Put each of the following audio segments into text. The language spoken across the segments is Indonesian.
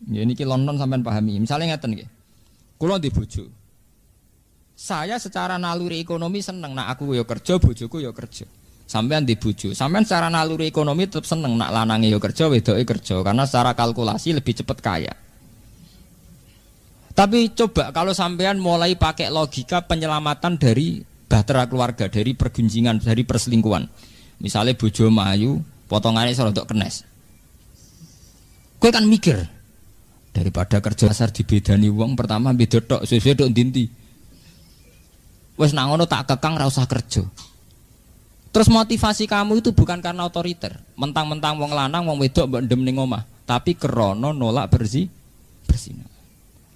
Ya niki London sampean pahami. Misalnya ngeten nggih. Kula di bojo. Saya secara naluri ekonomi seneng nak aku yo kerja, bojoku yo kerja. Sampean di bojo. Sampean secara naluri ekonomi tetap seneng nak lanange yo kerja, wedoke kerja karena secara kalkulasi lebih cepat kaya. Tapi coba kalau sampean mulai pakai logika penyelamatan dari bahtera keluarga, dari pergunjingan, dari perselingkuhan. Misalnya bojo mayu, potongannya serodok kenes. Kowe kan mikir daripada kerja dasar dibedani wong pertama beda tok, suwe-suwe tok ndi-ndi. Wes nang ngono tak kekang ra usah kerja. Terus motivasi kamu itu bukan karena otoriter, mentang-mentang wong lanang wong wedok mbok ndem ning omah, tapi krana nolak berzina.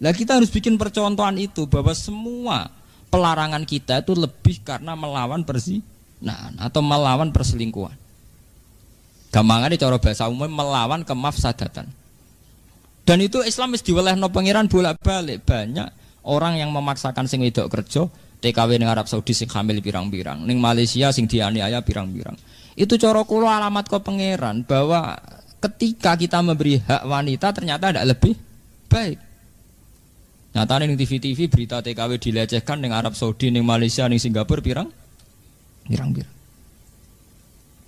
Lah kita harus bikin percontohan itu bahwa semua pelarangan kita itu lebih karena melawan perzinahan atau melawan perselingkuhan. Gampangane cara bahasa umum melawan kemafsadatan. Dan itu Islam wis diwelehno pangeran bolak-balik. Banyak orang yang memaksakan sing wedok kerja, TKW ning Arab Saudi sing hamil pirang-pirang, ning Malaysia sing dianiaya pirang-pirang. Itu cara kula alamat ke pangeran bahwa ketika kita memberi hak wanita ternyata tidak lebih baik. Nyatane ning TV-TV berita TKW dilecehkan ning Arab Saudi, ning Malaysia, ning Singapura pirang-pirang.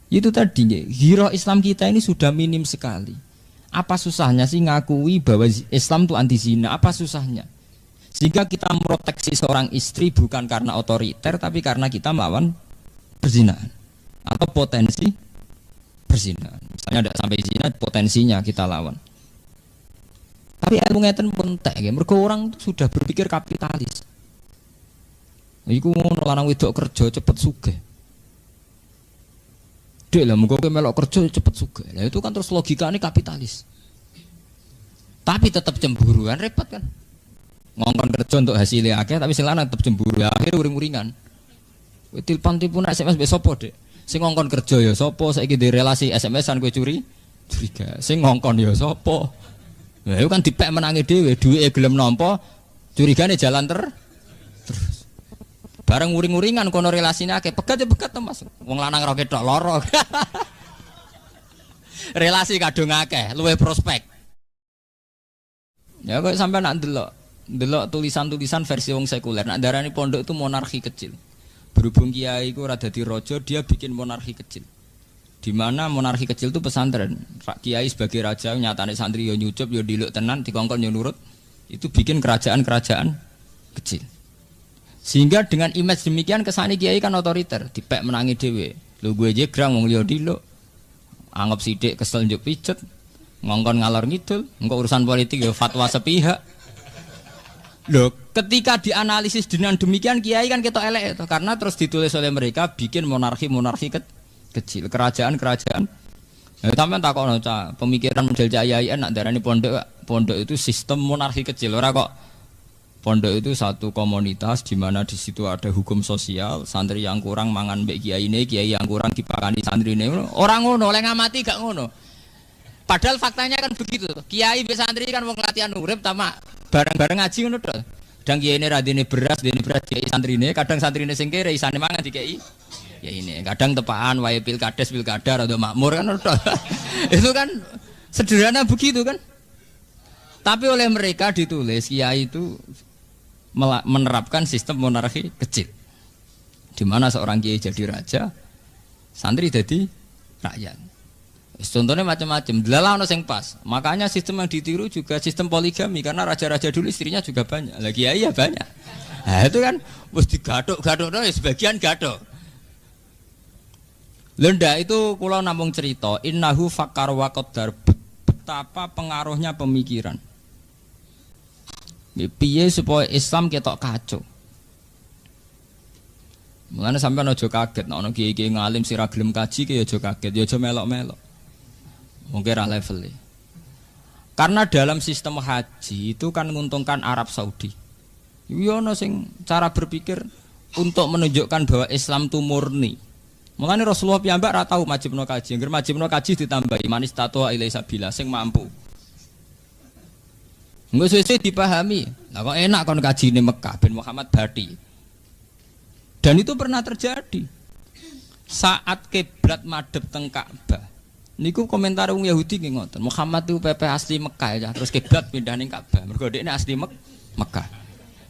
Itu tadi hero Islam kita ini sudah minim sekali. Apa susahnya sih ngakui bahwa Islam itu anti zina? Apa susahnya? Sehingga kita memproteksi seorang istri bukan karena otoriter, tapi karena kita melawan perzinahan atau potensi perzinahan. Misalnya tidak sampai zina, potensinya kita lawan. Tapi ilmu ngeten pun entek ya, mergo orang itu sudah berpikir kapitalis. Iku ngono lanang wedok kerja cepet sugih. Dek lah muga kowe melok kerja cepet sugih. Lah itu kan terus logikane kapitalis. Tapi tetap cemburuan repot kan. Ngongkon kerja untuk hasilnya akeh tapi sing lanang tetap cemburu. Ya, akhirnya uring-uringan. Kowe tilpon tipu nak SMS mbek sapa, Dek? Sing ngongkon kerja ya sapa? Saiki di relasi SMS-an kowe curiga. Sing ngongkon ya sapa? Nah, itu kan dipek menangi dhewe, duwike gelem nampa, curigane jalan terus. Bareng uring-uringan kono relasine akeh, pegat ya pegat to Mas. Wong lanang ra ketok lara. Relasi kadung akeh, luwih prospek. Ya kok sampai nak ndelok tulisan-tulisan versi wong sekuler, nak darani pondok itu monarki kecil. Berhubung kiai iku ora dadi raja, dia bikin monarki kecil. Di mana monarki kecil itu pesantren. Pak Kiai sebagai raja nyatane santri yo nyucup yo diluk tenan dikongkon yo nurut. Itu bikin kerajaan-kerajaan kecil. Sehingga dengan image demikian kesane kiai kan otoriter, dipek menangi dhewe. Lho gue jegrang wong liya diluk. Anggap sithik kesel njuk pijet. Ngongkon ngalor ngidul, engko urusan politik yo fatwa sepihak. Loh, ketika dianalisis dengan demikian kiai kan ketok elek itu karena terus ditulis oleh mereka bikin monarki kecil, kerajaan. Sampeyan takono cah, pemikiran menjelajah nak darani pondok itu sistem monarki kecil. Ora kok pondok itu satu komunitas di mana di situ ada hukum sosial, santri yang kurang mangan mbek kiyaine, kiai yang kurang dipakani santrine. Ora ngono, oleh ngamati gak ngono. Padahal faktanya kan begitu. Kiai mbek santri kan wong latihan urip tamak bareng-bareng ngaji ngono tok. Kadang kiyaine radine beras, dene beras kiai santrine, kadang santrine sing kere isane mangan dikei. Ya ini kadang tepaan wae pilkada atau makmur kan itu kan sederhana begitu kan. Tapi oleh mereka ditulis kiai itu menerapkan sistem monarki kecil di mana seorang kiai jadi raja, santri jadi rakyat. Contohnya macam-macam, delalah ono sing pas. Makanya sistem yang ditiru juga sistem poligami karena raja-raja dulu istrinya juga banyak. Lagi kiai ya banyak. Nah itu kan wis digaduk-gaduk sebagian gaduk. Lenda itu kula namung cerita innahu fakar wa qaddar, betapa pengaruhnya pemikiran. Piye supaya Islam ketok kacau. Mulane sampean aja kaget nek ana kiai-kiai ngalim sira gelem kaji ki aja kaget, ya aja melok-melok. Mungkin ra level. Karena dalam sistem haji itu kan menguntungkan Arab Saudi. Yo ono sing cara berpikir untuk menunjukkan bahwa Islam itu murni. Mulane Rasulullah piyambak ra tau majibno kaji, ngger majibno kaji ditambahi manis tato ilai sabila sing mampu. Engko suwe-suwe dipahami. Lah kok enak kon kaji ning Mekah ben Muhammad Bati. Dan itu pernah terjadi. Saat kiblat madhep teng Ka'bah, Niku komentar wong Yahudi nggih ngoten. Muhammad itu pepe asli Mekah ya, terus kiblat pindah ning Ka'bah. Mergo dekne asli Mekah.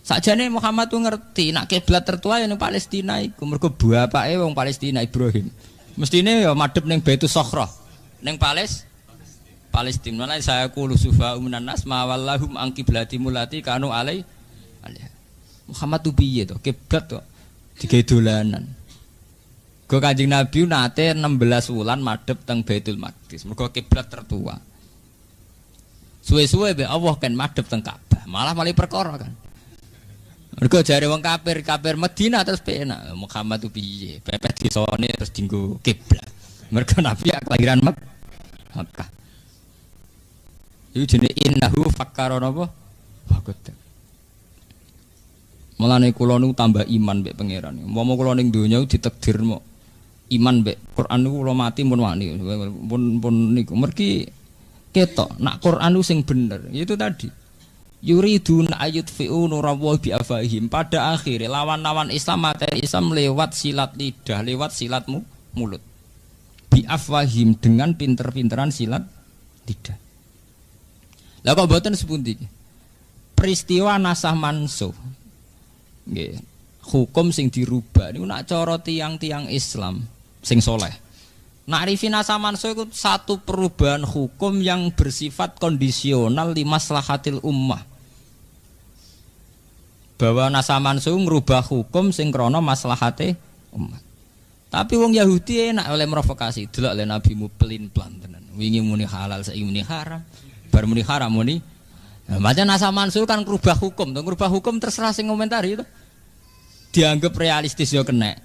Sakjane Muhammad tuh ngerti nek kiblat tertua yang Palestina iku mergo bapake wong Palestina Ibrahim. Mestine ya madhep ning Baitus Sokhrah. Ning Palestina. Lan saya qulu sufa minan nas ma wallahum an qiblati mulati kanu alai. Muhammad tuh piye to? Kiblat kok digawe dolanan. Go Kanjeng Nabi nate 16 wulan madhep teng Baitul Maqdis. Mergo kiblat tertua. Suwe-suwe be Allah kan madhep teng Ka'bah. Malah perkara kan. Mergo jare wong kafir Madinah terus penak. Muhammad itu piye? Pepet disone terus dienggo kiblat. Mergo Nabi kelahiran Makkah. Iku jenenge innahu fakkara napa? Wakoda. Mulane kula niku tambah iman mbek pangeran. Umpama kula ning donya ditakdir mo iman mbek Quran niku kula mati mun wani. Pun niku mergi ketok nak Quran sing bener. Itu tadi. Yuridun ayutfi'u nurallahi bi afahim. Pada akhirnya lawan-lawan Islam materi Islam lewat silat lidah, lewat silat mulut. Bi afahim dengan pinter-pinteran silat lidah. Lah kok mboten sepundi iki? Peristiwa nasah mansuh. Nggih. Hukum sing dirubah niku nak cara tiang-tiang Islam sing soleh. Na'rifi nasah mansuh itu satu perubahan hukum yang bersifat kondisional li maslahatil ummah. Bahwa nasah mansuh ngerubah hukum sing krana maslahate umat. Tapi wong Yahudi enak oleh provokasi, delok le nabimu pelin-pelan tenan. Wingi muni halal, saiki muni haram. Bar muni haram muni. Nah, macam nasah mansuh kan ngerubah hukum, ngerubah hukum terserah sing komentari itu. Dianggap realistis yo kena.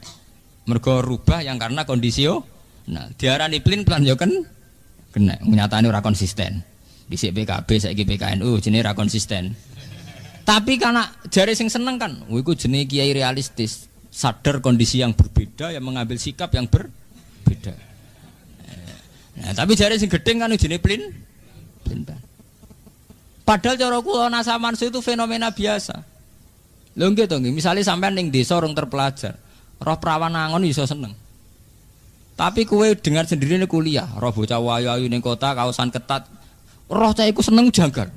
Mergo rubah yang karena kondisio. Nah, diarani pelin-pelan yo kan kena. Nyatane ora konsisten. Dhisik PKB saiki PKNU jenenge ora konsisten. Tapi karena jari sing seneng kan, iku jenenge kiai realistis, sadar kondisi yang berbeda yang mengambil sikap yang berbeda. Nah, tapi jari sing gedeng kan jenenge pelin. Padahal cara kula nasah mansuh itu fenomena biasa. Lho nggih to nggih, misale sampean ning desa orang terpelajar, roh prawan angon iso seneng. Tapi kowe dengar sendiri nih kuliah, roh bocah wayu-ayu ning kota kaosan ketat, roh cah iku seneng janggal.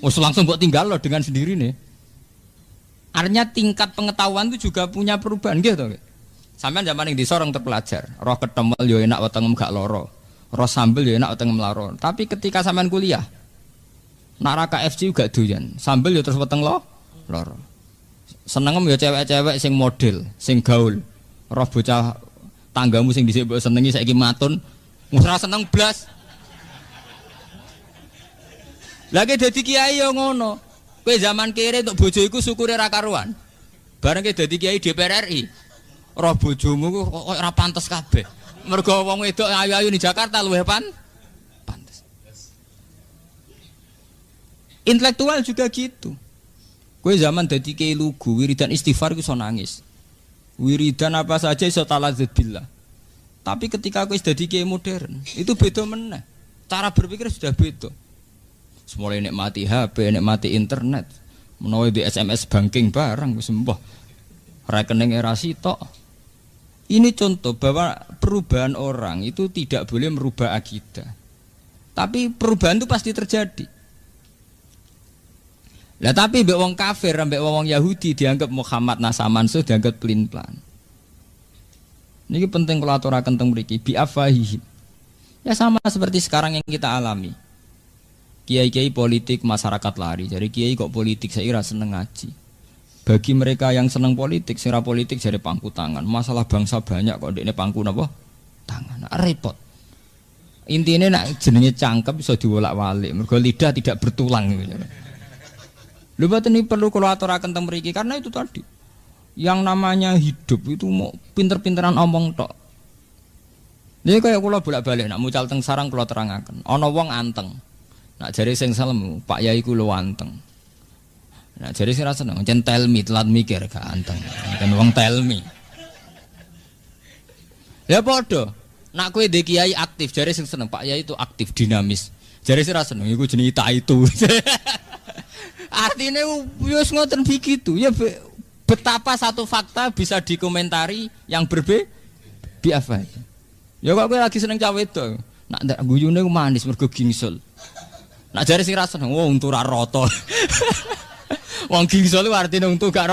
Wes langsung buat tinggal loh dengan sendiri nih. Artinya tingkat pengetahuan itu juga punya perubahan gitu. Sampean zaman yang di sorong terpelajar, roh ketemel yo enak wetengem gak loro, roh sambel yo enak wetengem loro. Tapi ketika sampean kuliah, nak ra KFC juga doyan, sambel yo terus weteng loro. Senengem yo cewek-cewek sing model, sing gaul. Roh bocah tanggamu sing dhisik mbok senengi saiki matun, wis ra seneng blas. Lagi dadi kiai yo ngono. Kowe zaman kere untuk bojo iku syukure ra karuan. Bareng ke dadi kiai DPR RI. Roh bojomu kok ora pantes kabeh. Mergo wong wedok ayu-ayu di Jakarta luwih pantes. Intelektual juga gitu. Kowe zaman dadi kiai lugu, wiridan istighfar iku iso nangis. Wiridan apa saja iso taladzud billah. Tapi ketika kowe dadi kiai modern, itu beda meneh. Cara berpikir sudah beda. Mulai nikmati HP, nikmati internet, menawa di SMS banking barang wis mbah. Rekening era sitok. Ini contoh bahwa perubahan orang itu tidak boleh merubah akidah. Tapi perubahan itu pasti terjadi. Lah tapi mbek wong kafir, mbek wong Yahudi dianggap Muhammad nasah mansuh dianggap pelin-pelan. Niki penting kula aturaken teng mriki bi afahihim. Ya sama seperti sekarang yang kita alami. Kiai-kiai politik masyarakat lari. Jadi kiai kok politik saya kira seneng ngaji. Bagi mereka yang seneng politik, sira politik jadi pangku tangan. Masalah bangsa banyak kok dekne pangku napa? Tangan. Nah, repot. Intinya nak jenenge cangkep bisa diwolak-walik. Mergo lidah tidak bertulang gitu. Lha boten iki perlu kula aturaken teng mriki karena itu tadi. Yang namanya hidup itu mau pinter-pinteran omong tok. Jadi kayak kula bolak-balik nak mucal teng sarang kula terangaken. Ana wong anteng. Nak jari sing salem Pak Yai ku lu anteng. Nak jari sing ra seneng jen tell me telat mikir gak anteng. Kan wong tell me. Ya padha. Nak kowe ndek kiai aktif jari sing seneng Pak Yai itu aktif dinamis. Jari sing ra seneng iku jenenge tak itu. Artinya wis ngoten begitu. Ya betapa satu fakta bisa dikomentari yang berbeda. Biasa. Ya kok kowe lagi seneng cawe wedok. Nak guyune ku manis mergo gingsul. Nak jare sing rasane untu ra rata. Wong gingsul ku artine untu gak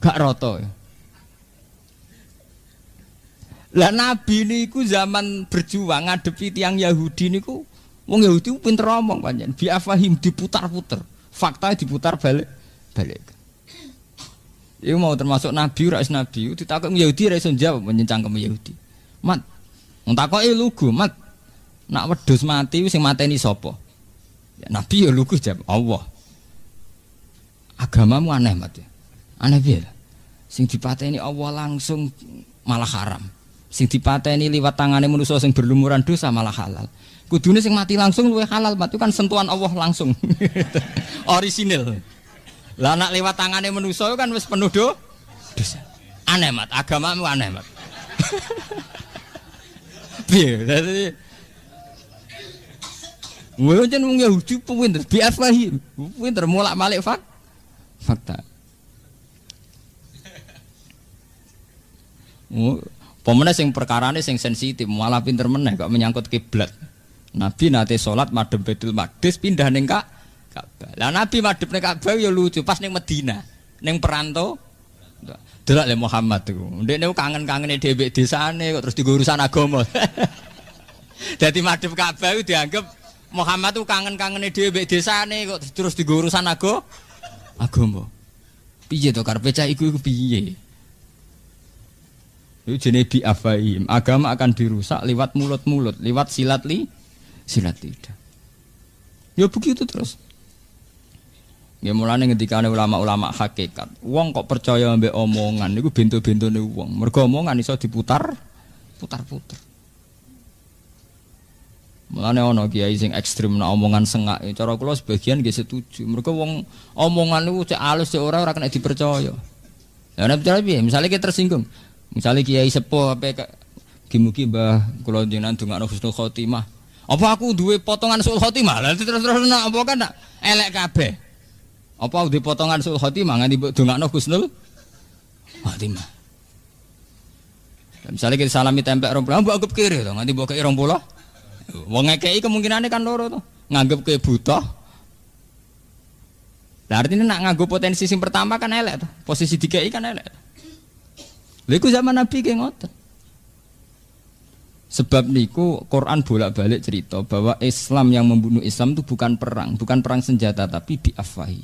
rata. Lah Nabi niku zaman berjuang ngadepi tiang Yahudi niku wong Yahudi pinter omong pancen. Bi afahim diputar-putar. Fakta diputar balik. Iku mau termasuk Nabi ora is Nabi. Ditakok Yahudi ra iso jawab mencangkem Yahudi. Mat, wong takoke lugu, Mat. Nak wedhus mati sing mateni sapa? Ya, Nabi ya lugu jawab Allah. Agamamu aneh, Mat. Aneh piye? Sing dipateni Allah langsung malah haram. Sing dipateni liwat tangane manusa sing berlumuran dosa malah halal. Kudune sing mati langsung luwih halal, Mat. Itu kan sentuhan Allah langsung. Orisinil. Lah nak lewat tangane manusa kan wis penuh dosa. Aneh, Mat. Agamamu aneh, Mat. Piye? Dadi wong wong Yahudi pinter, biafahi. Pinter molak-malik fakta. Pemene sing perkarane sing sensitif malah pinter meneh kok menyangkut kiblat. Nabi nate salat madhep Baitul Maqdis pindah ning Ka'bah. Lah Nabi madhep ning Ka'bah ya lucu pas ning Madinah, ning perantau. Delok le Muhammad iku. Ndekne kangen-kangene dhewe desane kok terus digo urusan agama. Dadi madhep Ka'bah iku dianggap Muhammad tuh kangen-kangene dhewe desane kok terus digo urusan agama. Piye to karepe cah iku piye? Itu jenis bi'afaim. Agama akan dirusak lewat mulut-mulut, lewat silat lidah. Ya begitu terus. Ya mulane ngendikane ulama-ulama hakikat, wong kok percaya mbek omongan niku bento-bentone wong. Mergo omongan iso putar. Mulane ana kiai sing ekstrem nek omongan sengak. Cara kula sebagian nggih setuju. Mergo wong omongan niku cek alus cek ora kena dipercaya. Lah nek piye? Misale kita tersinggung. Misalnya kiai sepuh apa mugi Mbah kula jenengan ndongakno husnul khotimah. Apa aku duwe potongan husnul khotimah? Lah terus nak apa kan nak elek kabeh. Apa duwe potongan husnul khotimah nganti mbok ndongakno husnul khotimah. Misalnya kita salami tempel 20, mbok anggap kiri to nganti mbok kei 20. Wong ngekeki kemungkinane kan loro to. Nganggep ke buta. Lah artinya nak nganggo potensi sing pertama kan elek to. Posisi dikei kan elek. Lha iku zaman Nabi ki ngoten. Sebab niku Quran bolak-balik cerita bahwa Islam yang membunuh Islam itu bukan perang senjata tapi bi'afahi.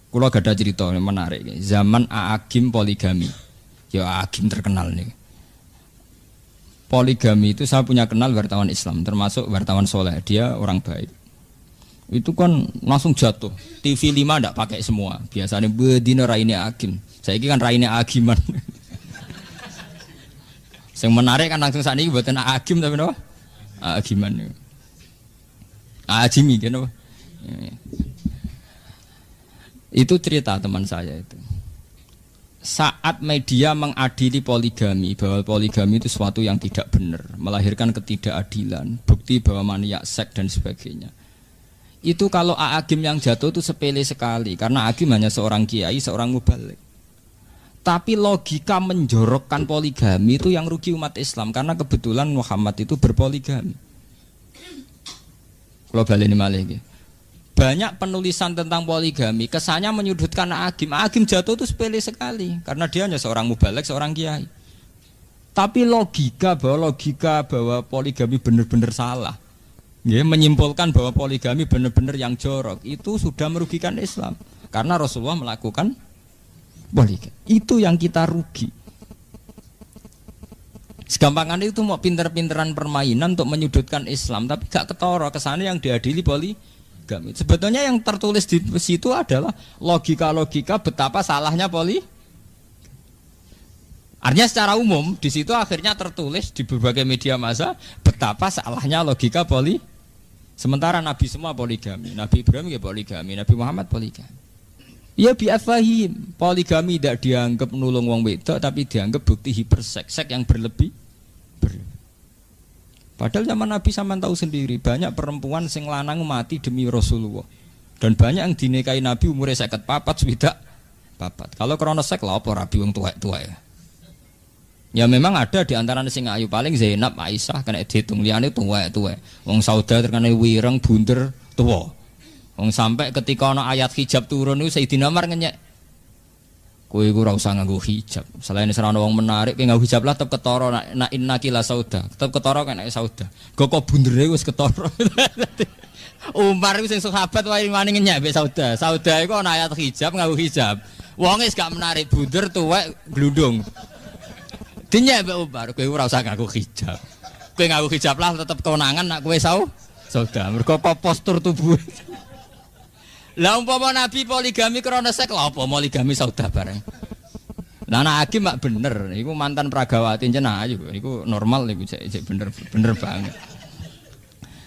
Kula gadah cerita yang menarik. Zaman Aagim poligami. Ya Aagim terkenal nih. Poligami itu saya punya kenal wartawan Islam, termasuk wartawan soleh. Dia orang baik. Itu kan langsung jatuh. TV 5 ndak pakai semua. Biasanya bedino raine Aagim. Saiki kan raine Aagiman. Yang menarik kan langsung saat ini buatan Aagim tapi apa? Aagiman. Aagimi kan apa? Itu cerita teman saya itu. Saat media mengadili poligami, bahwa poligami itu sesuatu yang tidak benar, melahirkan ketidakadilan, bukti bahwa maniak seks dan sebagainya. Itu kalau Aagim yang jatuh itu sepele sekali, karena Aagim hanya seorang kiai, seorang mubalik. Tapi logika menjorokkan poligami itu yang rugi umat Islam, karena kebetulan Muhammad itu berpoligami. Kalau balik ini malah ini. Banyak penulisan tentang poligami kesannya menyudutkan Aagim. Aagim jatuh itu sepele sekali karena dia hanya seorang mubalek, seorang kiai. Tapi logika bahwa poligami benar-benar salah, ya, menyimpulkan bahwa poligami benar-benar yang jorok, itu sudah merugikan Islam karena Rasulullah melakukan poligami. Itu yang kita rugi. Segampangan itu mau pinter-pinteran permainan untuk menyudutkan Islam, tapi gak ketara kesannya yang diadili poligami. Sebetulnya yang tertulis di situ adalah logika-logika betapa salahnya poligami. Artinya secara umum di situ akhirnya tertulis di berbagai media massa betapa salahnya logika poligami. Sementara Nabi semua poligami, Nabi Ibrahim ya poligami, Nabi Muhammad poligami. Ya bi'afahim, poligami tidak dianggap nulung wong wedok tapi dianggap bukti hiperseks, seks yang berlebih. Padahal zaman Nabi sampean tahu sendiri, banyak perempuan sing lanang mati demi Rasulullah. Dan banyak yang dinikahi Nabi umurnya 54, swidak papat. Kalau krana seks lha apa rabi wong tuwek-tuwek ya. Ya memang ada di antara sing ayu paling Zainab, Aisyah kena dihitung liyane tuwek-tuwek. Wong Sauda terkena wireng bunder tuwa. Wong sampai ketika ana ayat hijab turun niku Sayyidina Umar ngenyek. Kowe iku ora usah nganggo hijab. Selain ora ana wong menarik kowe nganggo hijab lah tetep ketara nak innaki la sauda. Tetep ketara kena sauda. Kok bundere wis ketara. Umar iku sing sahabat wae wani ngenyek mbek sauda. Sauda iku ana ayat hijab nganggo hijab. Wong wis gak menarik bunder tuwek glundung. Dinyek mbek Umar, kowe ora usah nganggo hijab. Kowe nganggo hijab lah tetep kewenangan nak kowe sauda. Mergo postur tubuh. Lah umpama Nabi poligami krana seks lha apa poligami sauda bareng. Lah anak hakim mak bener, iku mantan pragawati jeneng ayu, iku normal iku cek bener banget.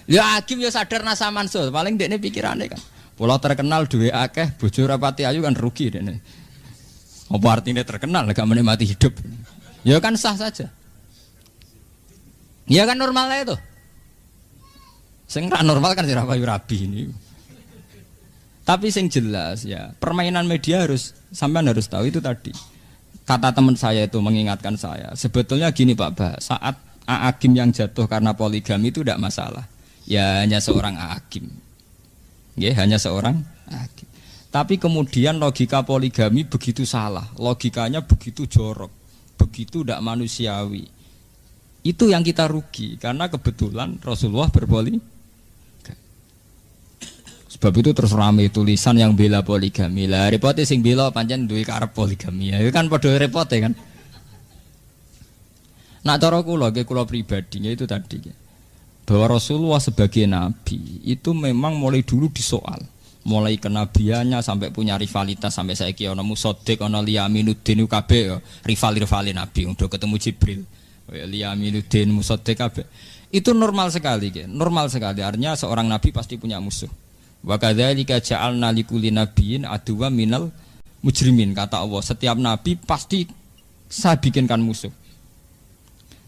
Ya hakim ya sadar nasa mansul, paling dekne pikirane kan. Pola terkenal duwe akeh, bojo rapati ayu kan rugi dekne. Apa artinya terkenal gak menikmati hidup? Ya kan sah saja. Ya kan normal itu. Sing ra normal kan sira payu rabi ini. Tapi sing jelas ya, permainan media sampean harus tahu itu tadi. Kata teman saya itu mengingatkan saya, sebetulnya gini Pak Bah, saat Hakim yang jatuh karena poligami itu tidak masalah. Ya hanya seorang hakim. Ya, hanya seorang hakim. Tapi kemudian logika poligami begitu salah, logikanya begitu jorok, begitu tidak manusiawi. Itu yang kita rugi karena kebetulan Rasulullah berpoligami. Sebab itu terus rame tulisan yang bela poligami. Lah repotnya sing bela pancen duwe karep poligami. Ya kan padha repote kan. Nak cara kula pribadinya itu tadi bahwa Rasulullah sebagai nabi itu memang mulai dulu disoal. Mulai kenabiannya sampai punya rivalitas sampai saiki ana Musaddiq ana Liyaminuddin kabeh rival-rivali nabi udah ketemu Jibril. Liyaminuddin Musaddiq kabeh. Itu normal sekali, normal sekali. Artinya seorang nabi pasti punya musuh. Wa kadzalika ja'alna likulli nabiyyin aduwwan minal mujrimin, kata Allah. Setiap nabi pasti saya bikinkan musuh.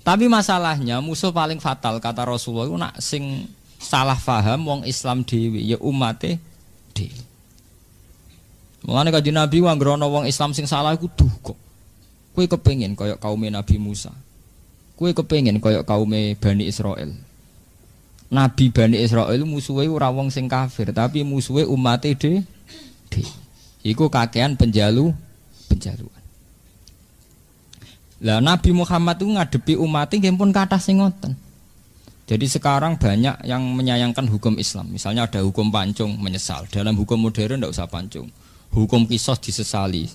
Tapi masalahnya musuh paling fatal kata Rasulullah itu nak sing salah faham wong Islam dhewe ya umate dhewe. Mulane kanjeng Nabi anggere ana wong Islam sing salah iku duka. Kowe kepengin kaya kaum Nabi Musa. Kowe kepengin kaya kaum Bani Israel. Nabi Bani Israel musuhe ora wong sing kafir, tapi musuhe umate dhewe. Iku kakean penjaluan. Lah Nabi Muhammad itu ngadepi umatnya nggih pun kathah sing ngoten. Jadi sekarang banyak yang menyayangkan hukum Islam. Misalnya ada hukum pancung menyesal. Dalam hukum modern tidak usah pancung. Hukum qisas disesali.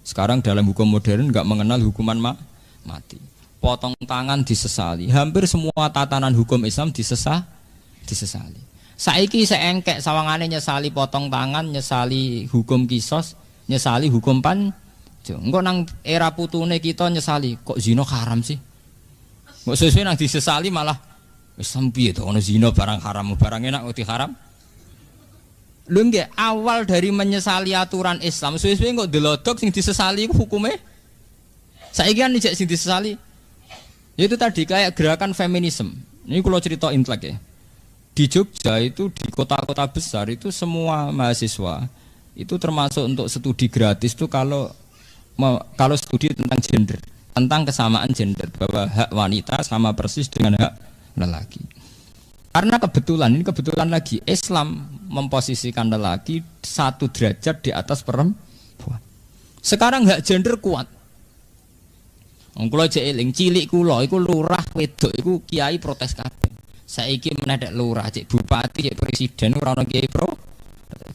Sekarang dalam hukum modern enggak mengenal hukuman mati. Potong tangan disesali. Hampir semua tatanan hukum Islam disesali. Saiki seengkek sawangane nyesali potong tangan, nyesali hukum qisas, nyesali hukum pancung. Engko nang era putune kita nyesali, kok zina haram sih? Kok sesuai nang disesali malah Islam piye to ana zina barang haram, barang enak kok diharam. Lho nggih, awal dari menyesali aturan Islam, suwe-suwe kok delodok sing disesali iku hukume. Saiki kan ijek sing disesali. Yaitu tadi kayak gerakan feminisme. Ini kalau cerita intelek ya. Di Jogja itu di kota-kota besar itu semua mahasiswa itu termasuk untuk studi gratis itu kalau studi tentang gender, tentang kesamaan gender, bahwa hak wanita sama persis dengan hak lelaki. Karena kebetulan lagi Islam memposisikan lelaki 1 derajat di atas perempuan. Sekarang hak gender kuat. Wong kula jek eling cilik kula iku lurah wedok iku kiai protes kabeh. Saiki menedek lurah, cek bupati, cek presiden ora ono kiai pro.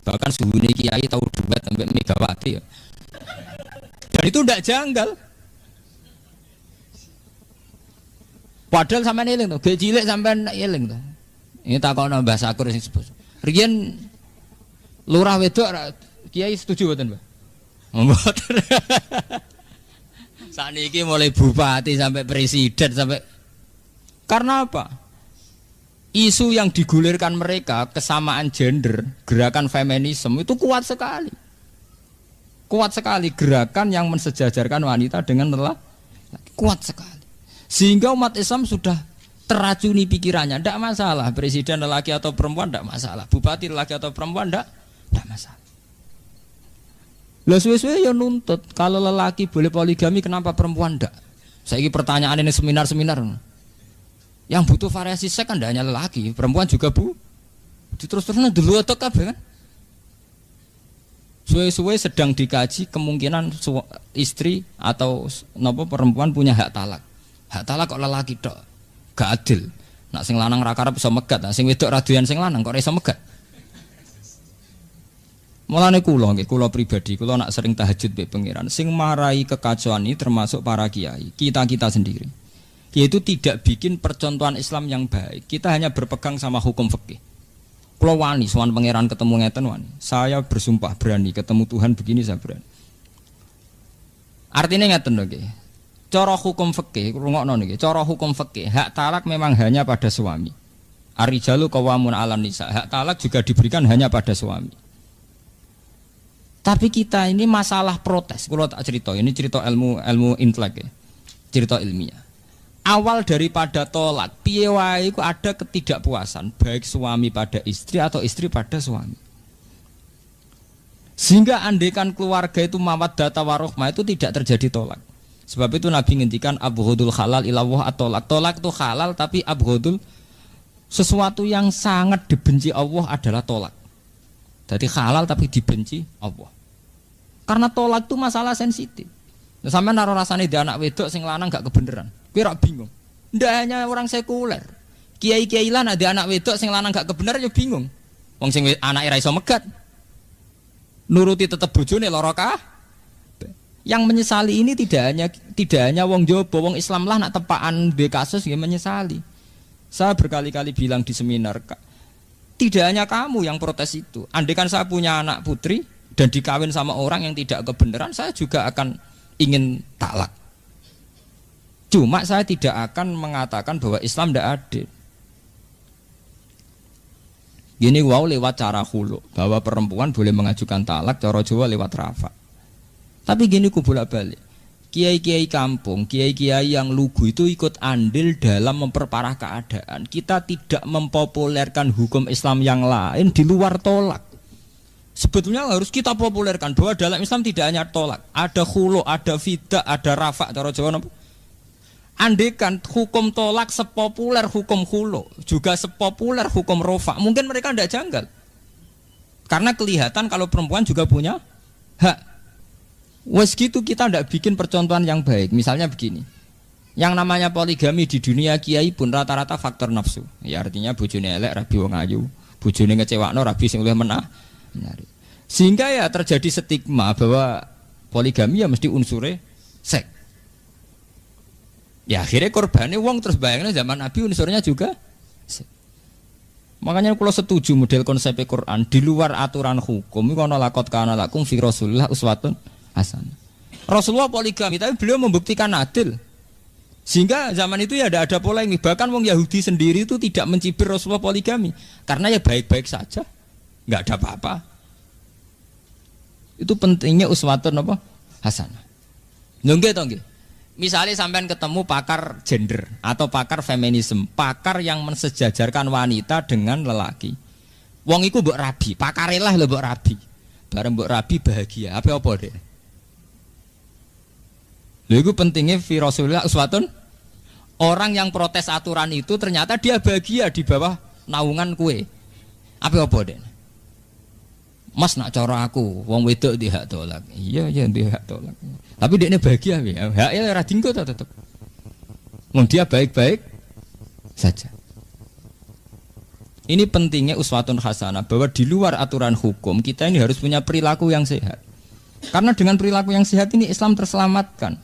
Bahkan suhune kiai tahu duet sampai Megawati ya. Dan itu ndak janggal. Padahal sampean eling to, gek cilik sampean eling to. Ini takono Mbah Sakur sing sebut. Riyen lurah wedok kiai setuju mboten, Mbah? Mboten. Saniki mulai bupati sampai presiden sampai karena apa? Isu yang digulirkan mereka kesamaan gender, gerakan feminisme itu kuat sekali. Kuat sekali gerakan yang mensejajarkan wanita dengan lelaki. Kuat sekali. Sehingga umat Islam sudah teracuni pikirannya, tidak masalah presiden lelaki atau perempuan, tidak masalah. Bupati lelaki atau perempuan, tidak masalah. Lah suwe-suwe ya nuntut kalau lelaki boleh poligami kenapa perempuan tidak? Saiki pertanyaan ini seminar-seminar. Yang butuh variasi seks kan tidak hanya lelaki, perempuan juga bu. Terus-terusnya dulu atau kabeh kan? Suwe-suwe sedang dikaji kemungkinan istri atau nopo perempuan punya hak talak. Hak talak kok lelaki tok, gak adil. Nak sing lanang ra karep iso megat, nak sing wedok ra doyan sing lanang kok ora iso megat. Mulane kula pribadi, kula nak sering tahajud mbek pangeran, sing marai kekacauan ini termasuk para kiai, kita-kita sendiri. Yaitu tidak bikin percontohan Islam yang baik. Kita hanya berpegang sama hukum fikih. Kula wani sowan pangeran ketemu ngeten wani. Saya bersumpah berani ketemu Tuhan begini saya berani. Artinya ngeten lho nggih. Cara hukum fikih, rungokno niki, cara hukum fikih, hak talak memang hanya pada suami. Ar-rijalu qawwamun 'alan nisa. Hak talak juga diberikan hanya pada suami. Tapi kita ini masalah protes. Kalau tak cerita, ini cerita ilmu intelek ya. Cerita ilmiah. Awal daripada tolak, piye wae iku ada ketidakpuasan baik suami pada istri atau istri pada suami. Sehingga andekan keluarga itu mawaddata warahmah itu tidak terjadi tolak. Sebab itu Nabi ngendikan abghadul halal ilallah at-tolak. Tolak itu halal tapi abghadul sesuatu yang sangat dibenci Allah adalah tolak. Jadi halal tapi dibenci Allah. Karena tolak itu masalah sensitif. Nah, sampai naruh rasanya di anak wedok sing lanang gak kebeneran. Kira bingung. Ndak hanya orang sekuler. Kiai-kiai lan ada anak wedok sing lanang gak kebener ya bingung. Wong sing anake ra iso megat. Nuruti tetep bojone lara kabeh. Yang menyesali ini tidak hanya wong Jawa, wong Islam lah nak tepaan be kasus ya menyesali. Saya berkali-kali bilang di seminar, tidak hanya kamu yang protes itu. Andaikan saya punya anak putri dan dikawin sama orang yang tidak kebenaran, saya juga akan ingin talak. Cuma saya tidak akan mengatakan bahwa Islam tidak adil. Gini wow lewat cara hulu, bahwa perempuan boleh mengajukan talak, cara Jawa lewat rafa. Tapi gini ku bolak-balik. Kiai-kiai kampung, kiai-kiai yang lugu itu ikut andil dalam memperparah keadaan. Kita tidak mempopulerkan hukum Islam yang lain di luar tolak. Sebetulnya harus kita populerkan bahwa dalam Islam tidak hanya tolak, ada khulu, ada fidah, ada rafa. Cara Jawa apa? Andekan hukum tolak sepopuler hukum khulu, juga sepopuler hukum rafa, mungkin mereka tidak janggal. Karena kelihatan kalau perempuan juga punya hak. Wes gitu kita tidak bikin percontohan yang baik. Misalnya begini, yang namanya poligami di dunia kiai pun rata-rata faktor nafsu. Ya artinya bojone elek rabi wong ayu, bojone ngecewakno rabi sing luwih menarik. Sehingga ya terjadi stigma bahwa poligami ya mesti unsure seks. Ya akhirnya korbannya wong terus bayangnya zaman Nabi unsurnya juga seks. Makanya kalau setuju model konsep Quran di luar aturan hukum itu ana laqad kana lakum fi Rasulillah uswatun hasanah. Rasulullah poligami tapi beliau membuktikan adil. Sehingga zaman itu ya ada polemik. Bahkan wong Yahudi sendiri itu tidak mencibir Rasulullah poligami karena ya baik-baik saja, nggak ada apa-apa. Itu pentingnya uswatun apa? Hasanah. Nggih to nggih. Misalnya sampean ketemu pakar gender atau pakar feminisme, pakar yang mensejajarkan wanita dengan lelaki. Wong iku mbok rabi, pakarilah lho mbok rabi. Bareng mbok rabi bahagia. Apa deh? Lha iku pentingnya fi Rasulillah uswatun. Orang yang protes aturan itu ternyata dia bahagia di bawah naungan kue. Apa deh? Mas nak cara aku, wong wedok di hak tolak. Iya di hak tolak. Tapi dia ini bahagia ya. Haknya ora dinggo ta tetep. Wong dia baik-baik saja. Ini pentingnya uswatun hasanah bahwa di luar aturan hukum kita ini harus punya perilaku yang sehat. Karena dengan perilaku yang sehat ini Islam terselamatkan.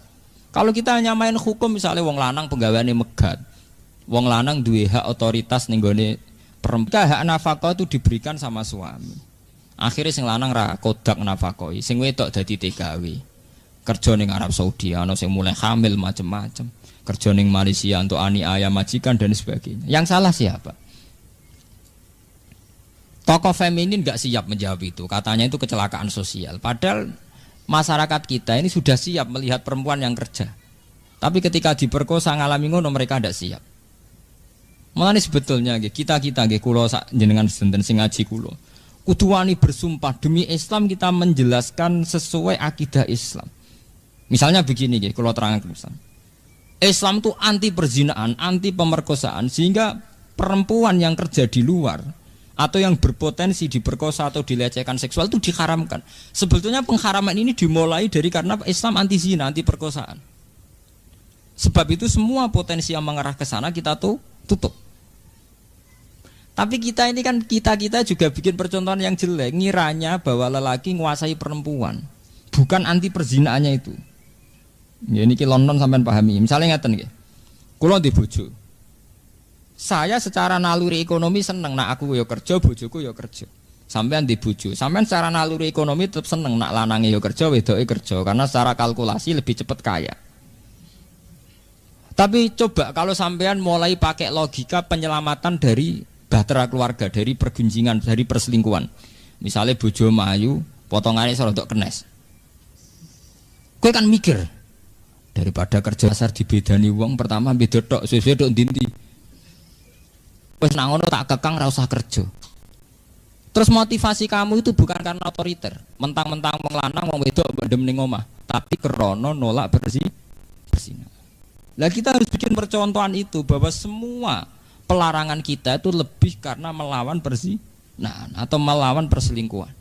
Kalau kita hanya main hukum misalnya wong lanang penggaweane megat. Wong lanang duwe hak otoritas ning gone perempuan, hak nafkah itu diberikan sama suami. Akhirnya sing lanang ra kodak nafakoi, sing wedok dadi TKW. Kerja ning Arab Saudi, ana sing mulai hamil macam-macam. Kerja ning Malaysia untuk aniaya majikan dan sebagainya. Yang salah siapa? Tokoh feminin enggak siap menjawab itu. Katanya itu kecelakaan sosial. Padahal masyarakat kita ini sudah siap melihat perempuan yang kerja. Tapi ketika diperkosa ngalami ngono mereka tidak siap. Mulane sebetulnya kita kula jenengan sedenten sing ngaji kula. Kudu wani bersumpah demi Islam kita menjelaskan sesuai akidah Islam. Misalnya begini nggih, kula terangkan pesan. Islam itu anti perzinaan, anti pemerkosaan, sehingga perempuan yang kerja di luar atau yang berpotensi diperkosa atau dilecehkan seksual itu diharamkan. Sebetulnya pengharaman ini dimulai dari karena Islam anti zina, anti perkosaan. Sebab itu semua potensi yang mengarah ke sana kita tuh tutup. Tapi kita ini kan kita juga bikin percontohan yang jelek, ngiranya bahwa lelaki menguasai perempuan, bukan anti perzinaannya itu. Ya ini London sampean pahami. Misalnya ngeten nggih. Kula di bojo. Saya secara naluri ekonomi seneng nak aku yo kerja, bojoku yo kerja. Sampean di bojo. Sampean secara naluri ekonomi tetap seneng nak lanange yo kerja, wedoke kerja karena secara kalkulasi lebih cepat kaya. Tapi coba kalau sampean mulai pakai logika penyelamatan dari bahtera keluarga, dari pergunjingan, dari perselingkuhan. Misalnya bojo mayu, potongannya serodok kenes. Kowe kan mikir daripada kerja dasar dibedani wong pertama beda tok, suwe-suwe tok ndi-ndi. Wis nang ngono tak kekang ora usah kerja. Terus motivasi kamu itu bukan karena otoriter, mentang-mentang wong lanang wong wedok ndem ning omah, tapi krana nolak berzina. Lah kita harus bikin percontohan itu bahwa semua pelarangan kita itu lebih karena melawan perzinahan atau melawan perselingkuhan.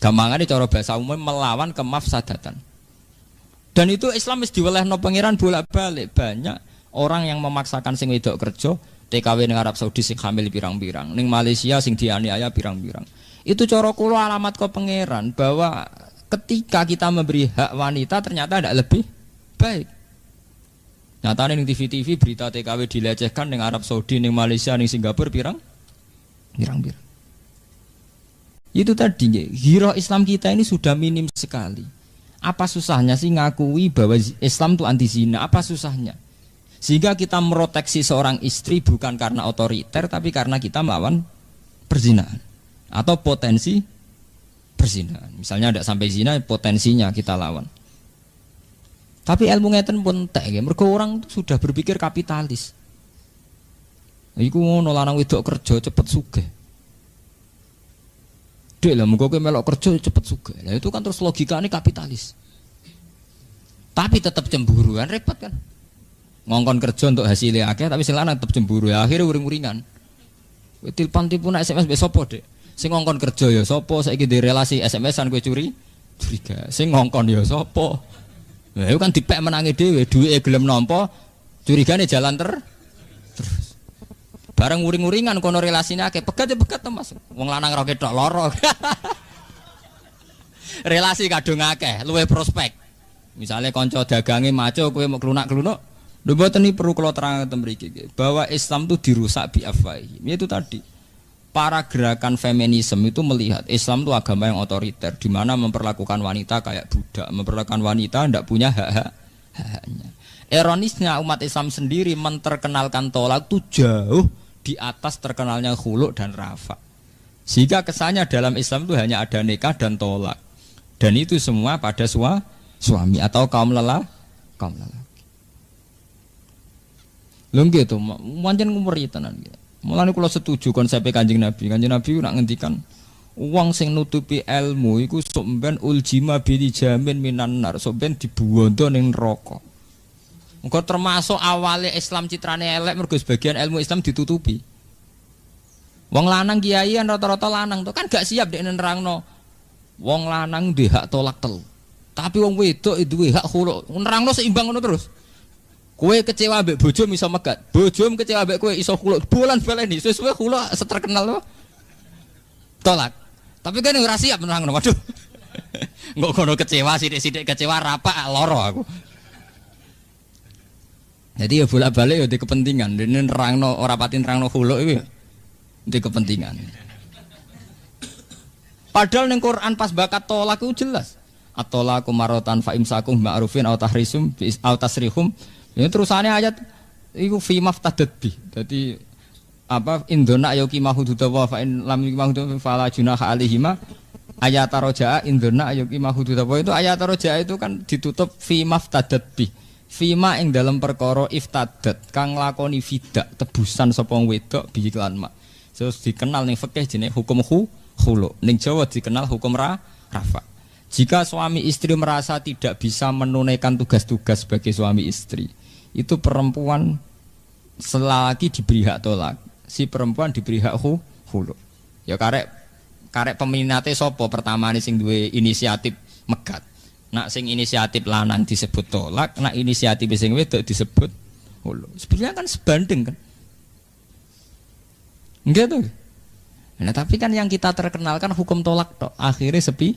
Gampangane cara bahasa umum melawan kemafsadatan. Dan itu Islam mesti diwelehno pangeran bolak-balik. Banyak orang yang memaksakan sing wedok kerja, TKW ning Arab Saudi sing hamil pirang-pirang, ning Malaysia sing dianiaya pirang-pirang. Itu cara kula alamat ke pangeran bahwa ketika kita memberi hak wanita ternyata tidak lebih baik. Nyatane ning TV-TV berita TKW dilecehkan ning Arab Saudi, ning Malaysia, ning Singapura pirang-pirang. Itu tadi hero Islam kita ini sudah minim sekali. Apa susahnya sih ngakui bahwa Islam itu anti zina? Apa susahnya? Sehingga kita meroteksi seorang istri bukan karena otoriter, tapi karena kita melawan perzinahan atau potensi perzinahan. Misalnya tidak sampai zina, potensinya kita lawan. Tapi ilmu ngeten pun entek nggih, mergo orang sudah berpikir kapitalis. Iku ngono lanang wedok kerja cepet sugih. Dek lah muga kowe melok kerja cepet sugih. Lah itu kan terus logikane kapitalis. Tapi tetap cemburuan repot kan. Ngongkon kerja untuk hasilnya akeh tapi sing lanang tetep cemburu ya akhirnya uring-uringan. Kowe tilpon-tilpon SMS mbek sapa, Dek? Sing ngongkon kerja ya sapa? Saiki di relasi SMS-an kowe curiga. Sing ngongkon ya sapa? Lah itu kan dipek menangi dhewe, duwike gelem nampa, curigane jalan terus. Bareng uring-uringan kono relasine akeh, pegat ya pegat to Mas. Wong lanang ra ketok lara. Relasi kadung akeh, luwe prospek. Misalnya kanca dagange maco kowe mau klunak-klunuk, lho mboten iki perlu kula terangaken mriki bahwa Islam itu dirusak bi afwahi. Itu tadi. Para gerakan feminisme itu melihat Islam itu agama yang otoriter, di mana memperlakukan wanita kayak budak, memperlakukan wanita tidak punya hak-haknya. Ironisnya umat Islam sendiri menterkenalkan tolak itu jauh di atas terkenalnya khulu dan rafa. Sehingga kesannya dalam Islam itu hanya ada nikah dan tolak, dan itu semua pada suami atau kaum lelaki. Lho gitu, pancen ngumuri tenan gitu. Mulane kula setuju konsep Kanjeng Nabi. Kanjeng Nabi nak ngendikan wong sing nutupi ilmu iku sok ben uljima bi jamin minan nar, sok ben dibuwondo ning neraka. Engko termasuk awale Islam citrane elek mergo sebagian ilmu Islam ditutupi. Wong lanang kiai rata-rata lanang to kan gak siap dek nerangno. Wong lanang duwe hak tolak telu. Tapi wong wedok duwe hak khulu. Nerangno seimbang ngono terus. Kowe kecewa mbek bojo iso megat. Bojomu kecewa mbek kowe iso khulu. Bulan baleni sesuai khulu seterkenal lo. Tolak. Tapi kan ora siap nerangno. Waduh. Engko kono kecewa sithik-sithik kecewa rapak loro aku. Jadi ya bolak-balik ya di kepentingan. Dene nerangno ora pati nerangno khulu iki di kepentingan. Padahal ning Quran pas bakat tolak itu jelas. At-talaqu marratan fa imsakum ma'rufin aw tahrisum aw tasrihum. Ini terusannya ayat itu fi maftadat bi. Jadi apa indona ayuki mahududwa fa in lam mahududwa fala junaha alaihima. Ayat roja'a indona ayuki mahududwa itu ayat roja'a itu kan ditutup fi maftadat bi. Fima ing dalam perkara iftadat kang lakoni fidak tebusan sapa wedok bi iklan mak. Terus dikenal ning fikih jenenge hukum khulu. Ning Jawa dikenal hukum rafa. Jika suami istri merasa tidak bisa menunaikan tugas-tugas sebagai suami istri, itu perempuan selagi diberi hak tolak, si perempuan diberi hak hulu. Ya karek peminate sopo pertama nih sing duwe inisiatif megat. Nak sing inisiatif lanang disebut tolak, nak inisiatif sing wedok disebut hulu. Sebetulnya kan sebanding kan. Enggak tuh. Nah, tapi kan yang kita terkenalkan hukum tolak tok. Akhirnya sepi.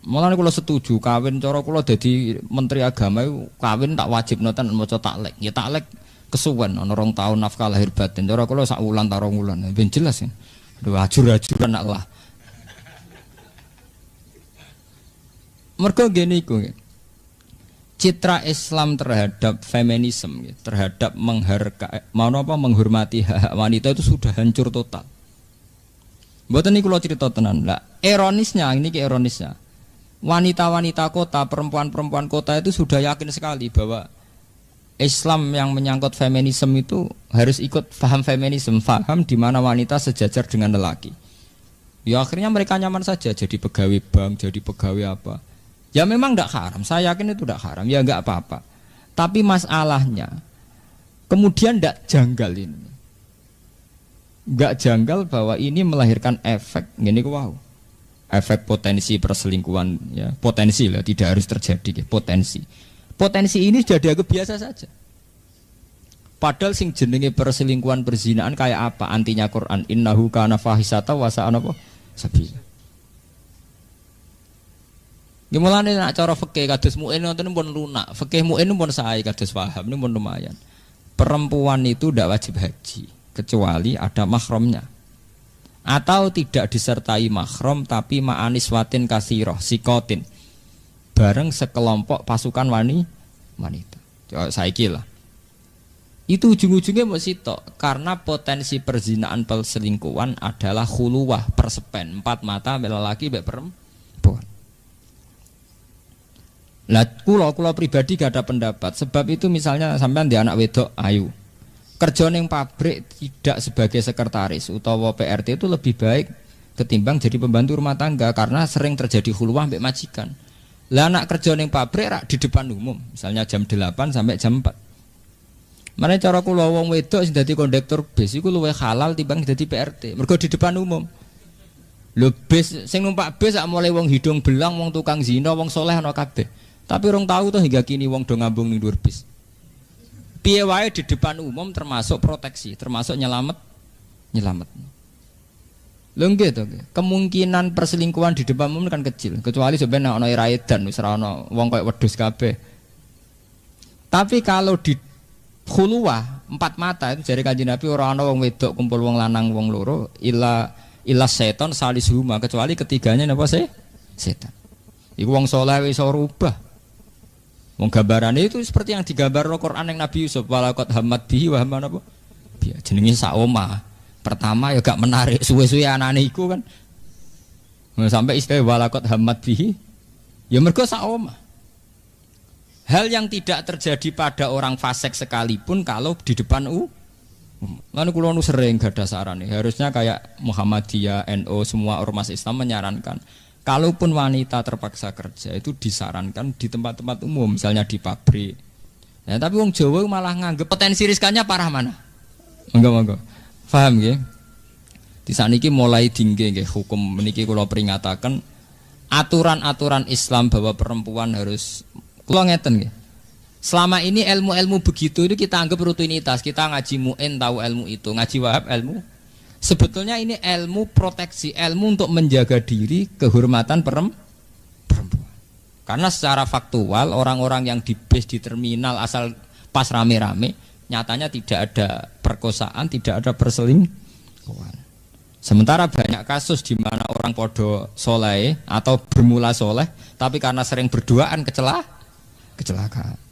Malah kula setuju kawin cara kula dadi menteri agama kawin tak wajib noten maca taklek. Ya taklek kesuwen ana 2 tahun nafkah lahir batin. Cara kula sak wulan ta 2 wulan. Ben jelas ya. Aduh ajur-ajuran Allah. Mergo ngene iku. Citra Islam terhadap feminisme, terhadap menghormati hak wanita itu sudah hancur total. Mboten niku kula cerita tenan. Lah, ironisnya wanita-wanita kota, perempuan-perempuan kota itu sudah yakin sekali bahwa Islam yang menyangkut feminisme itu harus ikut paham feminisme, paham di mana wanita sejajar dengan lelaki. Ya akhirnya mereka nyaman saja jadi pegawai bank, jadi pegawai apa. Ya memang tidak haram, saya yakin itu tidak haram, ya enggak apa-apa. Tapi masalahnya, kemudian tidak janggal ini. Enggak janggal bahwa ini melahirkan efek, gini wow. Efek potensi perselingkuhan, ya potensi lah, tidak harus terjadi, potensi. Potensi ini sudah dianggap biasa saja. Padahal sing jenenge perselingkuhan perzinaan kayak apa? Antinya Quran, innahu kana fahisata wa sa'a apa? Sabila. Gimana nih nak cara fikih kados mu'in nonton pun lunak, fikih mu'in pun sae kados paham ini pun lumayan. Perempuan itu tidak wajib haji kecuali ada mahramnya, atau tidak disertai mahram tapi ma'aniswatin kasiroh sikotin bareng sekelompok pasukan wanita. Coba saiki lah. Itu ujung-ujungnya mesti tok karena potensi perzinaan perselingkuhan adalah khuluwah persepen 4 mata lelaki mbek perempuan. Lah kula pribadi gak ada pendapat. Sebab itu misalnya sampean di anak wedok ayu. Kerja ning pabrik tidak sebagai sekretaris utawa PRT itu lebih baik ketimbang jadi pembantu rumah tangga karena sering terjadi khuluwah mbek majikan. Lah anak kerja ning pabrik rak di depan umum, misalnya jam 8 sampai jam 4. Mane cara kula wong wedok sing dadi kondektur bis iku luwih halal timbang dadi PRT. Mergo di depan umum. Lho bis sing numpak bis sak mulai wong hidung belang, wong tukang zina, wong soleh ana kabeh. Tapi orang tahu tuh hingga kini wong do ngambung ning dhuwur bis. Piye wae di depan umum termasuk proteksi, termasuk nyelamet. Lho nggih to. Kemungkinan perselingkuhan di depan umum kan kecil, kecuali sebenarnya ana iraedan wis ora ana wong koyo wedhus kabeh. Tapi kalau di khuluwah 4 mata itu jare Kanjeng Nabi ora ana wong wedok kumpul wong lanang wong loro illa seton salisuhuma kecuali ketiganya napa setan. Iku wong saleh wis ora rubah. Wong gambarane itu seperti yang digambar Al-Qur'an yang Nabi Yusuf walaqad hammat bihi wa hamman apa? Biya jenenge sak omah. Pertama ya gak menarik suwe-suwe anane iku kan. Sampai istilah walaqad hammat bihi ya mergo sak omah. Hal yang tidak terjadi pada orang fasik sekalipun kalau di depan lalu kula nu sering gadah sarane. Harusnya kayak Muhammadiyah, NU semua ormas Islam menyarankan kalaupun wanita terpaksa kerja itu disarankan di tempat-tempat umum, misalnya di pabrik. Ya, tapi wong Jawa malah nganggep potensi riskannya parah mana? Monggo. Paham nggih? Di saniki mulai dingge nggih hukum meniki kula peringataken aturan-aturan Islam bahwa perempuan harus kula ngeten nggih. Selama ini ilmu-ilmu begitu itu kita anggap rutinitas, kita ngaji mu'in tahu ilmu itu, ngaji wahab ilmu. Sebetulnya ini ilmu proteksi, ilmu untuk menjaga diri, kehormatan perempuan. Karena secara faktual orang-orang yang di base di terminal asal pas rame-rame, nyatanya tidak ada perkosaan, tidak ada perselingkuhan. Sementara banyak kasus di mana orang podo soleh atau bermula soleh, tapi karena sering berduaan kecelakaan.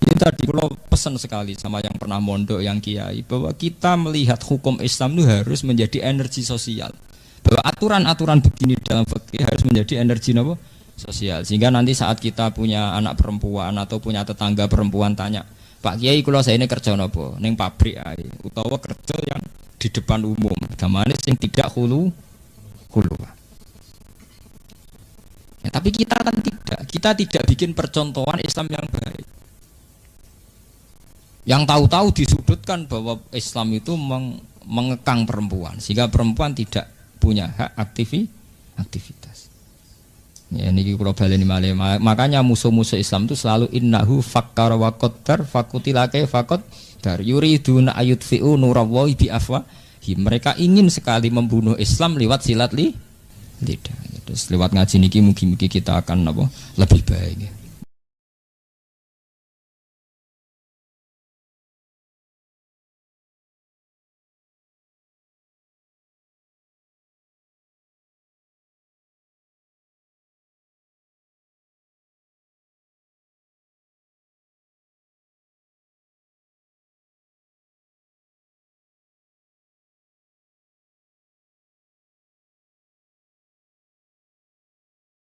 Ini tadi kalau pesan sekali sama yang pernah mondok, yang kiai, bahwa kita melihat hukum Islam itu harus menjadi energi sosial. Bahwa aturan-aturan begini dalam fikih harus menjadi energi sosial. Sehingga nanti saat kita punya anak perempuan atau punya tetangga perempuan tanya, Pak Kiai kalau saya ini kerja nopo, neng pabrik ae, utawa kerja yang di depan umum, gamane sing tidak keluar. Ya, tapi kita kan tidak, kita tidak bikin percontohan Islam yang baik. Yang tahu-tahu disudutkan bahwa Islam itu mengekang perempuan, sehingga perempuan tidak punya hak aktivitas. Ya niki kula baleni malih. Makanya musuh-musuh Islam itu selalu innahu fakkara wa qaddar fakutila kaifa qaddar yuriduna ayutfi'u nurallahi bi afwahihim. Mereka ingin sekali membunuh Islam lewat silat lidah. Terus lewat ngaji niki mugi-mugi kita akan lebih baik.